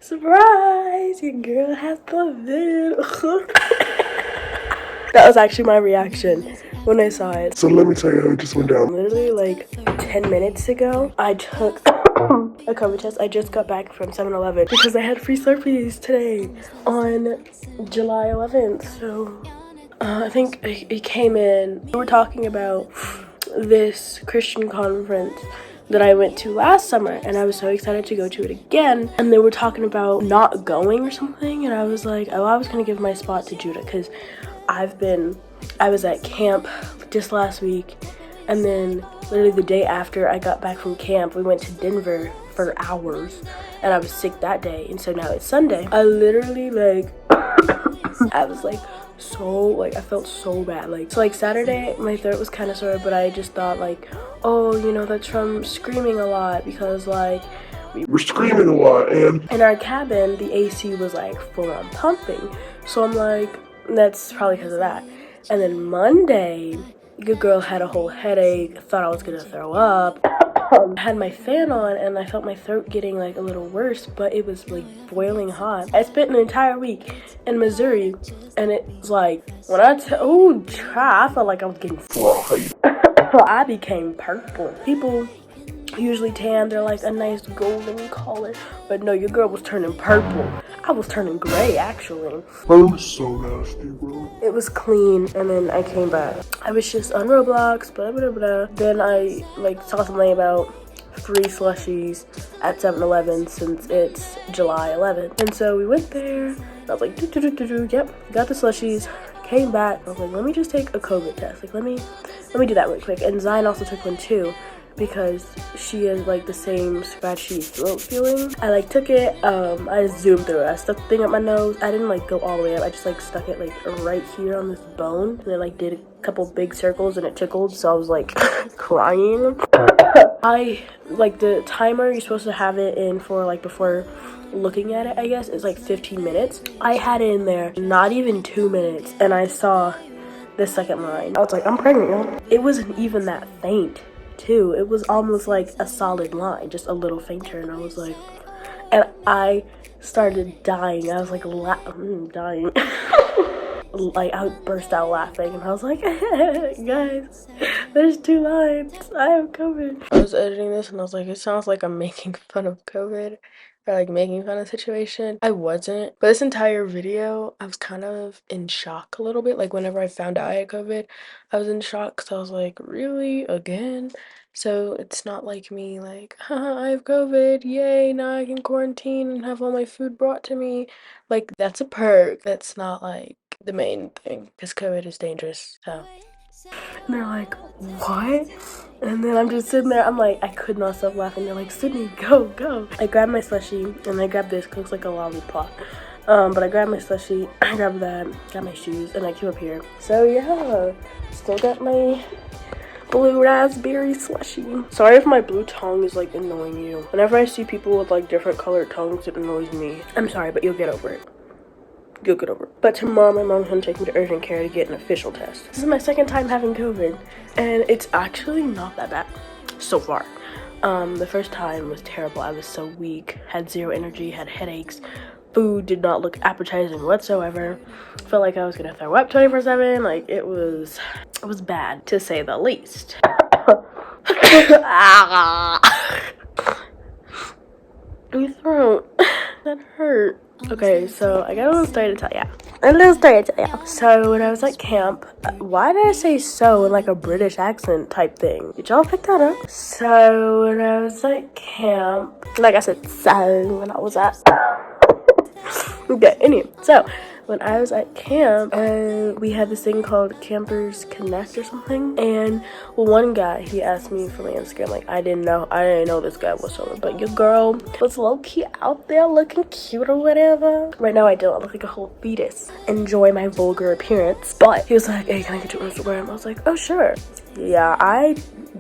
Surprise! Your girl has the vid. That was actually my reaction when I saw it. So let me tell you how it just went down. Literally like 10 minutes ago, I took a COVID test. I just got back from 7-Eleven because I had free Slurpees today on July 11th. So I think it came in. We were talking about this Christian conference that I went to last summer, and I was so excited to go to it again. And they were talking about not going or something, and I was like, oh, I was gonna give my spot to Judah because I was at camp just last week, and then literally the day after I got back from camp, we went to Denver for hours, and I was sick that day, and so now it's Sunday. I literally like, I was like, I felt so bad. So Saturday, my throat was kind of sore, but I just thought like, oh, you know, that's from screaming a lot because like, we were screaming a lot, and in our cabin, the AC was like full on pumping. So I'm like, that's probably because of that. And then Monday, good girl had a whole headache, thought I was gonna throw up. I had my fan on and I felt my throat getting like a little worse, but it was like boiling hot. I spent an entire week in Missouri, and it's like, when I felt like I was getting fried. I became purple. People usually tan, they're like a nice golden color, but no, your girl was turning purple. I was turning gray actually. bro, it was so nasty, bro. It was clean, and then I came back. I was just on Roblox, blah blah blah. Then I like saw something about free slushies at 7-Eleven since it's July 11th, and so we went there. I was like, yep, got the slushies. Came back. I was like, let me just take a COVID test. Like, let me do that real quick. And Zion also took one too, because she has like the same scratchy throat feeling. I like took it, I just zoomed through it. I stuck the thing up my nose. I didn't like go all the way up. I just like stuck it like right here on this bone, and then like did a couple big circles and it tickled, so I was like crying. I like the timer you're supposed to have it in for like before looking at it, I guess, is like 15 minutes. I had it in there not even 2 minutes, and I saw the second line. I was like, I'm pregnant, y'all. It wasn't even that faint too. It was almost like a solid line, just a little fainter, and I was like, and I started dying. I was like dying. Like I burst out laughing, and I was like, guys, there's 2 lines. I have COVID. I was editing this and I was like, it sounds like I'm making fun of COVID, or like making fun of the situation. I wasn't, but this entire video I was kind of in shock a little bit. Like whenever I found out I had COVID, I was in shock because I was like, really, again? So it's not like me like, haha, I have COVID, yay, now I can quarantine and have all my food brought to me. Like, that's a perk. That's not like the main thing, because COVID is dangerous. So, and they're like, what? And then I'm just sitting there, I'm like, I could not stop laughing. They're like, Cidney, go. I grabbed my slushie, and I grabbed this, 'cause it looks like a lollipop. But I grabbed my slushie, I grabbed that, got my shoes, and I came up here. So yeah, still got my blue raspberry slushie. Sorry if my blue tongue is like annoying you. Whenever I see people with like different colored tongues, it annoys me. I'm sorry, but you'll get over it. You'll get over it. But tomorrow my mom's gonna take me to urgent care to get an official test. This is my second time having COVID, and it's actually not that bad so far. The first time was terrible. I was so weak, had zero energy, had headaches. Food did not look appetizing whatsoever. Felt like I was gonna throw up 24/7. Like it was bad, to say the least. My throat, that hurt. Okay, so I got a little story to tell ya. So when I was at camp, why did I say so in like a British accent type thing? Did y'all pick that up? So when I was at camp, like I said, so when I was at okay, anyway, so when I was at camp, we had this thing called Campers Connect or something, and well, one guy, he asked me for my Instagram. Like I didn't know this guy whatsoever, but your girl was low-key out there looking cute or whatever. Right now I don't look like a whole fetus. Enjoy my vulgar appearance. But he was like, hey, can I get your Instagram? I was like, oh sure. Yeah, I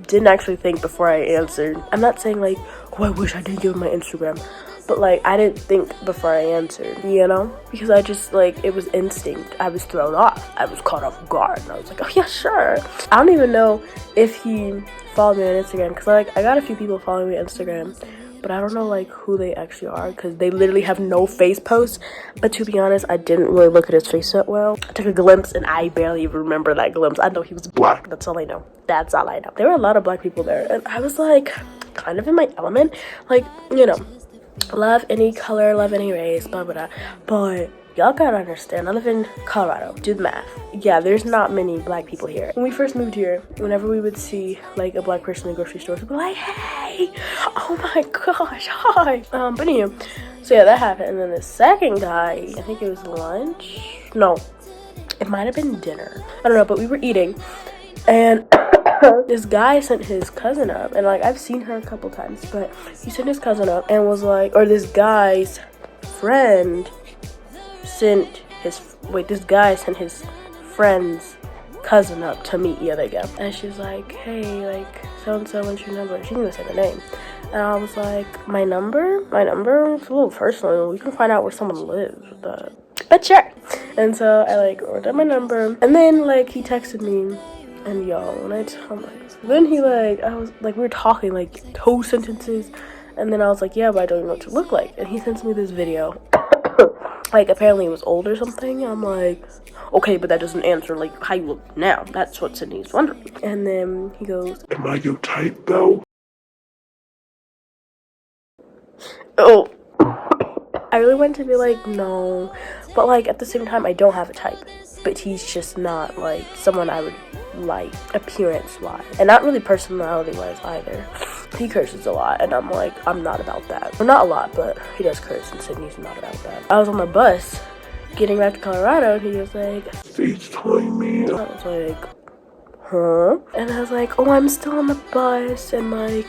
didn't actually think before I answered. I'm not saying like, oh, I wish I didn't give him my Instagram, but like I didn't think before I answered, you know, because I just like, it was instinct. I was thrown off. I was caught off guard, and I was like, oh yeah, sure. I don't even know if he followed me on Instagram, because like I got a few people following me on Instagram, but I don't know like who they actually are because they literally have no face posts. But to be honest, I didn't really look at his face that well. I took a glimpse and I barely even remember that glimpse. I know he was black. That's all I know. That's all I know. There were a lot of black people there and I was like kind of in my element. Like, you know, love any color, love any race, blah blah blah. But y'all gotta understand, I live in Colorado. Do the math. Yeah, there's not many black people here. When we first moved here, whenever we would see like a black person in the grocery store, we'd be like, hey, oh my gosh, hi. But anyway, so yeah, that happened. And then the second guy, I think it was lunch. No, it might have been dinner. I don't know, but we were eating. And this guy sent his cousin up. And like, I've seen her a couple times, but he sent his cousin up and was like, or this guy's friend sent his, this guy sent his friend's cousin up to meet the other guy. And she's like, hey, like, so-and-so, what's your number? She didn't say the name. And I was like, my number? It's a little personal. We can find out where someone lives. But sure. And so I like wrote down my number. And then like he texted me. And y'all, when I tell my, then he like, I was like, we were talking like 2 sentences. And then I was like, yeah, but I don't even know what you look like. And he sends me this video. Like, apparently it was old or something. I'm like, okay, but that doesn't answer, like, how you look now. That's what Cidney's wondering. And then he goes, Am I your type, though? oh. I really wanted to be like, no. But, like, at the same time, I don't have a type. But he's just not, like, someone I would like appearance-wise. And not really personality-wise either. He curses a lot, and I'm like, I'm not about that. Well, not a lot, but he does curse, and Cidney's not about that. I was on the bus getting back to Colorado, and he was like, FaceTime me. I was like, huh? And I was like, oh, I'm still on the bus, and like,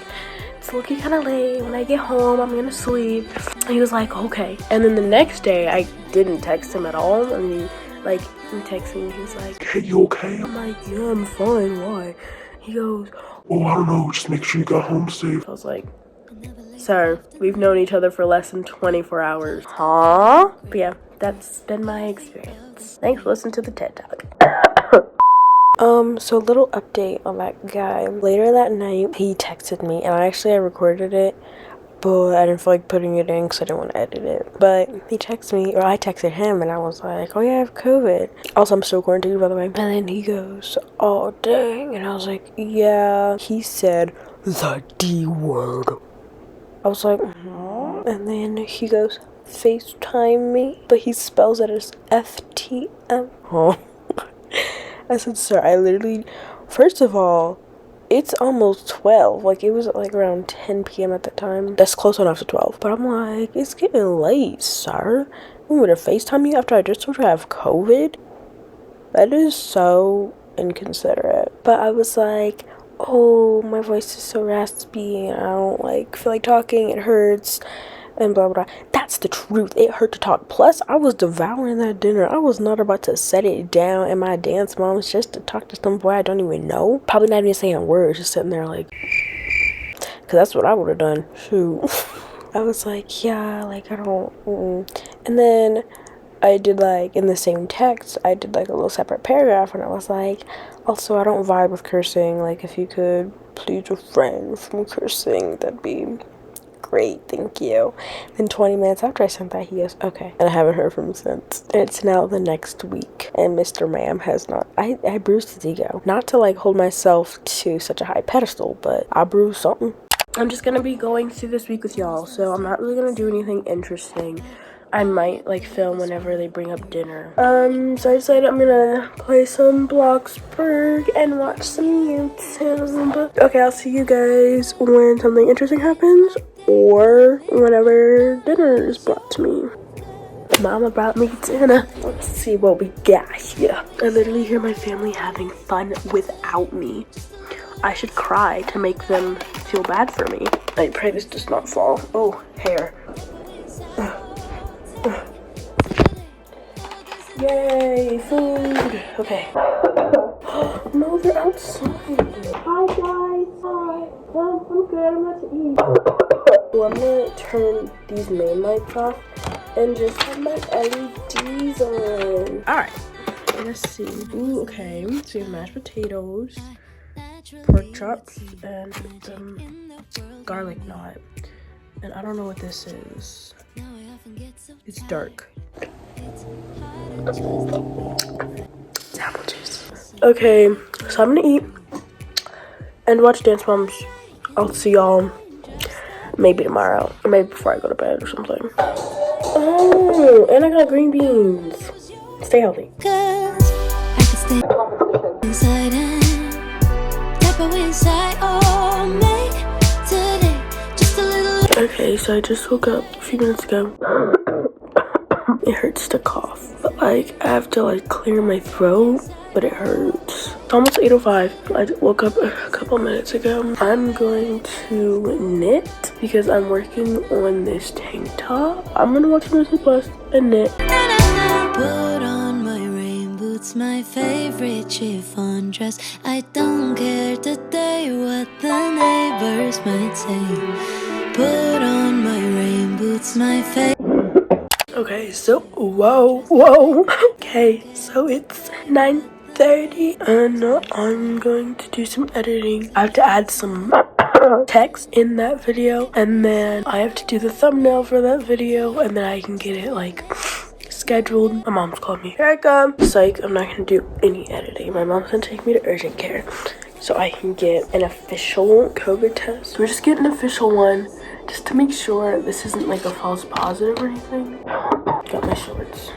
it's looking kind of late. When I get home, I'm gonna sleep. And he was like, okay. And then the next day, I didn't text him at all. I mean, like, he texted me, he's like, hey, you okay? I'm like, yeah, I'm fine, why? He goes, oh, I don't know, just make sure you got home safe. I was like, sir, we've known each other for less than 24 hours. Huh? But yeah, that's been my experience. Thanks for listening to the TED Talk. So a little update on that guy. Later that night, he texted me, and I recorded it, but I didn't feel like putting it in because I didn't want to edit it. But he texted me, or I texted him, and I was like, oh yeah, I have COVID. Also, I'm still quarantined, by the way. And then he goes, oh dang. And I was like, yeah. He said the D word. I was like, And then he goes, FaceTime me. But he spells it as FTM. Oh. I said, sir, I literally, first of all, it's almost 12. Like, it was like around 10 p.m. at the time. That's close enough to 12. But I'm like, it's getting late, sir. I'm going to FaceTime you after I just told you I have COVID? That is so inconsiderate. But I was like, oh, my voice is so raspy and I don't like feel like talking. It hurts. And blah, blah, blah. That's the truth. It hurt to talk. Plus, I was devouring that dinner. I was not about to set it down in my dance moms just to talk to some boy I don't even know. Probably not even saying words. Just sitting there like... Because that's what I would have done. Shoot. I was like, yeah, like, I don't... And then I did, like, in the same text, I did, like, a little separate paragraph. And I was like, also, I don't vibe with cursing. Like, if you could please refrain from cursing, that'd be... great, thank you. Then 20 minutes after I sent that, he goes, okay. And I haven't heard from him since. And it's now the next week. And Mr. Ma'am has not, I bruised his ego. Not to like hold myself to such a high pedestal, but I bruised something. I'm just gonna be going through this week with y'all, so I'm not really gonna do anything interesting. I might like film whenever they bring up dinner. So I decided I'm gonna play some Bloxburg and watch some YouTube. Okay, I'll see you guys when something interesting happens or whenever dinner is brought to me. Mama brought me dinner. Let's see what we got here. I literally hear my family having fun without me. I should cry to make them feel bad for me. I pray this does not fall. Oh, hair. Yay, food. Okay. No, they're outside. Hi guys. Hi. I'm good. I'm about to eat. Well, I'm gonna turn these main lights off and just have my LEDs on. Alright. Let's see. Ooh, okay. So we have mashed potatoes, pork chops, and garlic knot. And I don't know what this is. It's dark. It's apple juice. Okay, so I'm gonna eat and watch Dance Moms. I'll see y'all maybe tomorrow, or maybe before I go to bed or something. Oh, and I got green beans. Stay healthy. Okay, so I just woke up a few minutes ago. It hurts to cough, but like I have to like clear my throat, but it hurts. It's almost 8:05. I woke up a couple minutes ago. I'm going to knit because I'm working on this tank top. I'm gonna watch Disney Plus and knit. Put on my rain boots, my favorite chiffon dress. I don't care today what the neighbors might say. Put on my rain boots, my favorite. Okay, so whoa. Okay, so it's 9:30 and I'm going to do some editing. I have to add some text in that video, and then I have to do the thumbnail for that video, and then I can get it like scheduled. My mom's calling me. Here I come. Psych, I'm not gonna do any editing. My mom's gonna take me to urgent care so I can get an official COVID test. We're just getting an official one just to make sure this isn't like a false positive or anything. Got my shorts.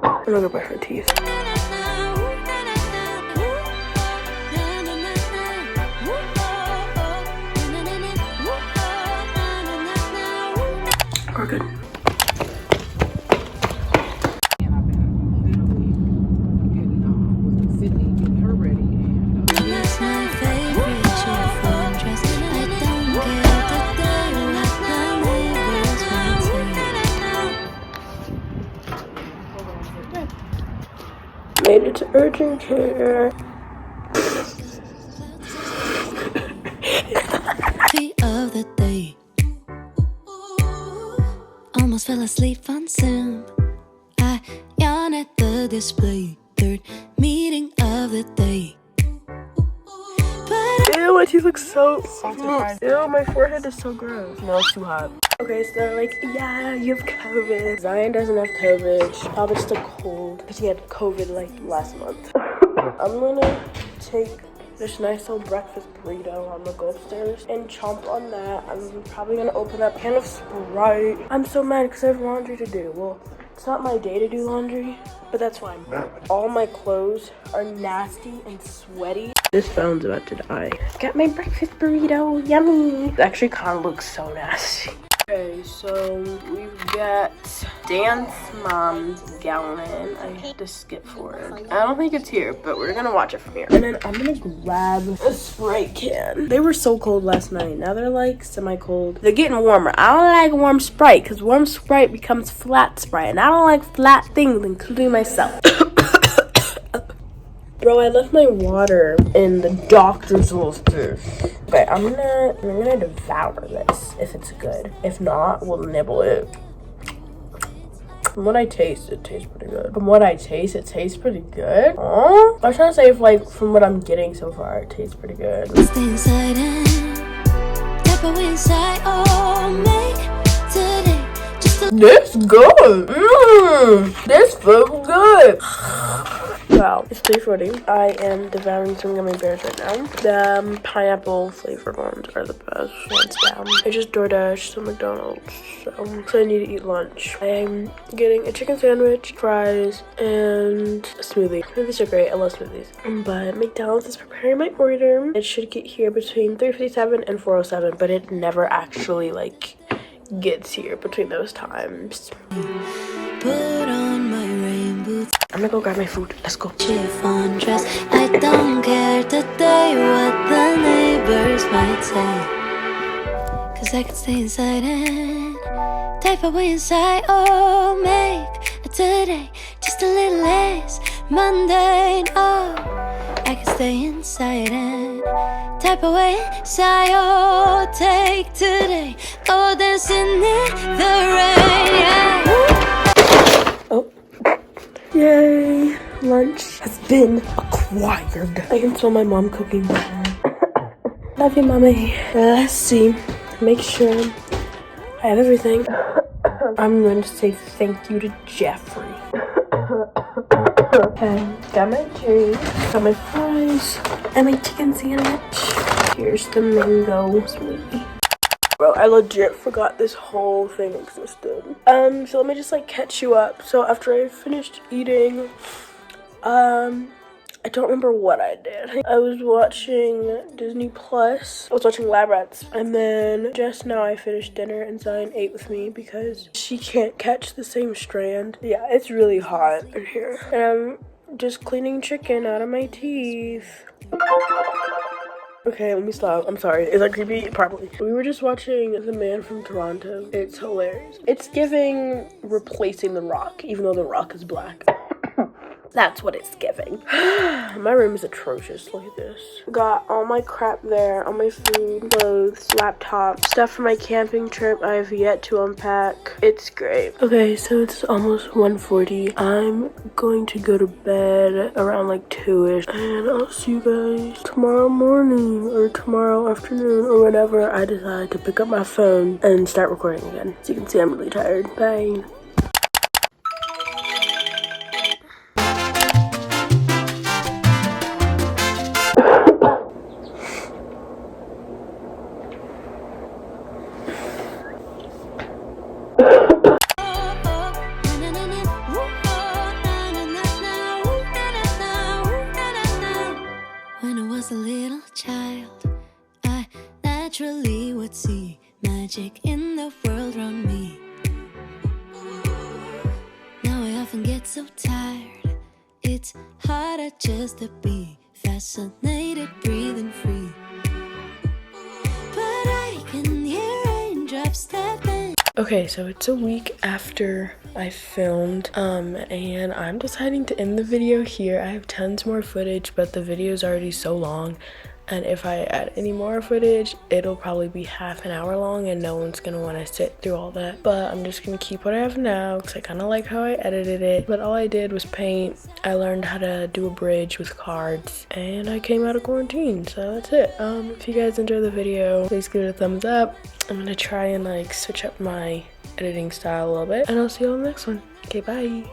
I'm gonna go brush my teeth. We're good. And I've been literally getting with Cidney, getting her ready. And That's my favorite chiffon dress. I don't care today what the neighbors might say. Made it to urgent care. Of the day, almost fell asleep on Zoom. I yawn at the display. Third meeting of the day. Ew, my teeth look so ew, my forehead is so gross. No, it's too hot. Okay, so they're like, yeah, you have COVID. Zion doesn't have COVID. She's probably still cold because she had COVID like last month. I'm gonna take this nice little breakfast burrito. I'm gonna go upstairs and chomp on that. I'm probably gonna open up a can of Sprite. I'm so mad because I have laundry to do. Well, it's not my day to do laundry, but that's fine. All my clothes are nasty and sweaty. This phone's about to die. Got my breakfast burrito, yummy. It actually kind of looks so nasty. Okay, so we've got Dance Mom's gallon. I have to skip forward. I don't think it's here, but we're gonna watch it from here. And then I'm gonna grab a Sprite can. They were so cold last night. Now they're like semi-cold. They're getting warmer. I don't like warm Sprite because warm Sprite becomes flat Sprite. And I don't like flat things, including myself. Bro, I left my water in the doctor's office. Okay, I'm gonna devour this if it's good. If not, we'll nibble it. From what I taste, it tastes pretty good. From what I taste, it tastes pretty good. I was trying to say if like from what I'm getting so far, it tastes pretty good. Stay inside and tap away inside. Oh, make today just a This good. This feels good. Wow, it's 3:40. I am devouring some gummy bears right now. The pineapple flavored ones are the best, hands down. I just DoorDashed some McDonald's, so I need to eat lunch. I'm getting a chicken sandwich, fries, and a smoothie. Smoothies are great. I love smoothies. But McDonald's is preparing my order. It should get here between 3:57 and 4:07, but it never actually like gets here between those times. put on my rain boots. I'm gonna go grab my food. Let's go. Chiffon dress. I don't care today what the neighbors might say. Cause I can stay inside and type away inside. Oh, make today just a little less mundane. Oh, I can stay inside and type away inside. Oh, take today, go dancing in the rain. Yeah. Oh. Yay! Lunch has been a wired. I can smell my mom cooking dinner. Love you, mommy. Let's see. Make sure I have everything. I'm going to say thank you to Jeffrey. Okay, got my drink, got my fries, and my chicken sandwich. Here's the mango smoothie. Bro, I legit forgot this whole thing existed. So let me just like catch you up. So after I finished eating, I don't remember what I did. I was watching Disney Plus. I was watching Lab Rats. And then just now I finished dinner and Zion ate with me because she can't catch the same strand. Yeah, it's really hot in here. And I'm just cleaning chicken out of my teeth. Okay, let me stop. I'm sorry. Is that creepy? Probably. We were just watching The Man from Toronto. It's hilarious. It's giving replacing The Rock, even though The Rock is black. That's what it's giving. My room is atrocious. Look at this. Got all my crap there, all my food, clothes, laptop, stuff for my camping trip I have yet to unpack. It's great. Okay, so it's almost 1:40. I'm going to go to bed around like 2-ish. And I'll see you guys tomorrow morning or tomorrow afternoon or whenever I decide to pick up my phone and start recording again. As you can see, I'm really tired. Bye. When I was a little child, I naturally would see magic in the world around me. Now I often get so tired, it's harder just to be fascinated, breathing free. But I can hear raindrops stepping. Okay, so it's a week after I filmed, and I'm deciding to end the video here. I have tons more footage, but the video is already so long, and if I add any more footage, it'll probably be half an hour long, and no one's gonna want to sit through all that. But I'm just gonna keep what I have now, because I kind of like how I edited it. But all I did was paint. I learned how to do a bridge with cards, and I came out of quarantine, so that's it. If you guys enjoyed the video, please give it a thumbs up. I'm gonna try and like switch up my editing style a little bit, and I'll see you on the next one. Okay, bye.